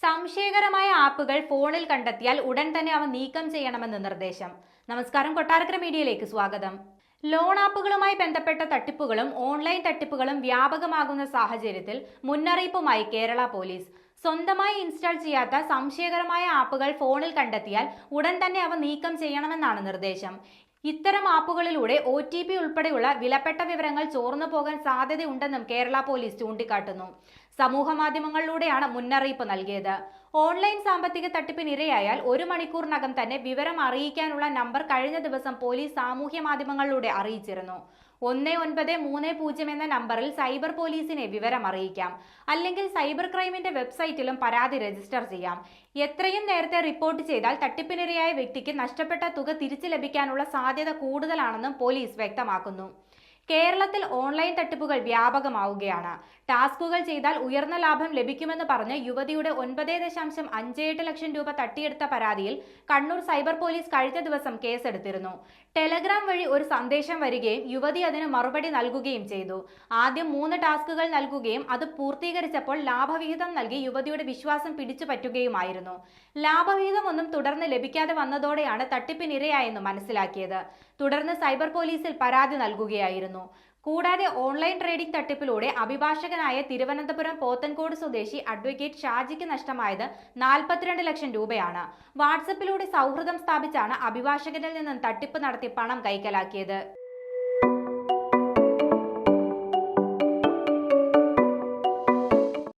സംശയകരമായ ആപ്പുകൾ ഫോണിൽ കണ്ടെത്തിയാൽ ഉടൻ തന്നെ അവ നീക്കം ചെയ്യണമെന്ന് നിർദ്ദേശം. നമസ്കാരം, കൊട്ടാരക്കര മീഡിയയിലേക്ക് സ്വാഗതം. ലോൺ ആപ്പുകളുമായി ബന്ധപ്പെട്ട തട്ടിപ്പുകളും ഓൺലൈൻ തട്ടിപ്പുകളും വ്യാപകമാകുന്ന സാഹചര്യത്തിൽ മുന്നറിയിപ്പുമായി കേരള പോലീസ്. സ്വന്തമായി ഇൻസ്റ്റാൾ ചെയ്യാത്ത സംശയകരമായ ആപ്പുകൾ ഫോണിൽ കണ്ടെത്തിയാൽ ഉടൻ തന്നെ അവ നീക്കം ചെയ്യണമെന്നാണ് നിർദ്ദേശം. ഇത്തരം ആപ്പുകളിലൂടെ OTP ഉൾപ്പെടെയുള്ള വിലപ്പെട്ട വിവരങ്ങൾ ചോർന്നു പോകാൻ സാധ്യതയുണ്ടെന്നും കേരള പോലീസ് ചൂണ്ടിക്കാട്ടുന്നു. സമൂഹ മാധ്യമങ്ങളിലൂടെയാണ് മുന്നറിയിപ്പ് നൽകിയത്. ഓൺലൈൻ സാമ്പത്തിക തട്ടിപ്പിനിരയായാൽ 1 മണിക്കൂറിനകം തന്നെ വിവരം അറിയിക്കാനുള്ള നമ്പർ കഴിഞ്ഞ ദിവസം പോലീസ് സാമൂഹ്യ മാധ്യമങ്ങളിലൂടെ അറിയിച്ചിരുന്നു. 1930 എന്ന നമ്പറിൽ സൈബർ പോലീസിനെ വിവരം അറിയിക്കാം. അല്ലെങ്കിൽ സൈബർ ക്രൈമിന്റെ വെബ്സൈറ്റിലും പരാതി രജിസ്റ്റർ ചെയ്യാം. എത്രയും നേരത്തെ റിപ്പോർട്ട് ചെയ്താൽ തട്ടിപ്പിനിരയായ വ്യക്തിക്ക് നഷ്ടപ്പെട്ട തുക തിരിച്ചു ലഭിക്കാനുള്ള സാധ്യത കൂടുതലാണെന്നും പോലീസ് വ്യക്തമാക്കുന്നു. കേരളത്തിൽ ഓൺലൈൻ തട്ടിപ്പുകൾ വ്യാപകമാവുകയാണ്. ടാസ്കുകൾ ചെയ്താൽ ഉയർന്ന ലാഭം ലഭിക്കുമെന്ന് പറഞ്ഞ് യുവതിയുടെ 9.58 ലക്ഷം രൂപ തട്ടിയെടുത്ത പരാതിയിൽ കണ്ണൂർ സൈബർ പോലീസ് കഴിഞ്ഞ ദിവസം കേസെടുത്തിരുന്നു. ടെലഗ്രാം വഴി ഒരു സന്ദേശം വരികയും യുവതി അതിന് മറുപടി നൽകുകയും ചെയ്തു. ആദ്യം 3 ടാസ്കുകൾ നൽകുകയും അത് പൂർത്തീകരിച്ചപ്പോൾ ലാഭവിഹിതം നൽകി യുവതിയുടെ വിശ്വാസം പിടിച്ചു പറ്റുകയുമായിരുന്നു. ലാഭവിഹിതമൊന്നും തുടർന്ന് ലഭിക്കാതെ വന്നതോടെയാണ് തട്ടിപ്പിനിരയായെന്ന് മനസ്സിലാക്കിയത്. തുടർന്ന് സൈബർ പോലീസിൽ പരാതി നൽകുകയായിരുന്നു. കൂടാതെ ഓൺലൈൻ ട്രേഡിംഗ് തട്ടിപ്പിലൂടെ അഭിഭാഷകനായ തിരുവനന്തപുരം പോത്തൻകോട് സ്വദേശി അഡ്വക്കേറ്റ് ഷാജിക്ക് നഷ്ടമായത് 42 ലക്ഷം രൂപയാണ്. വാട്സപ്പിലൂടെ സൗഹൃദം സ്ഥാപിച്ചാണ് അഭിഭാഷകനിൽ നിന്നും തട്ടിപ്പ് നടത്തി പണം കൈക്കലാക്കിയത്.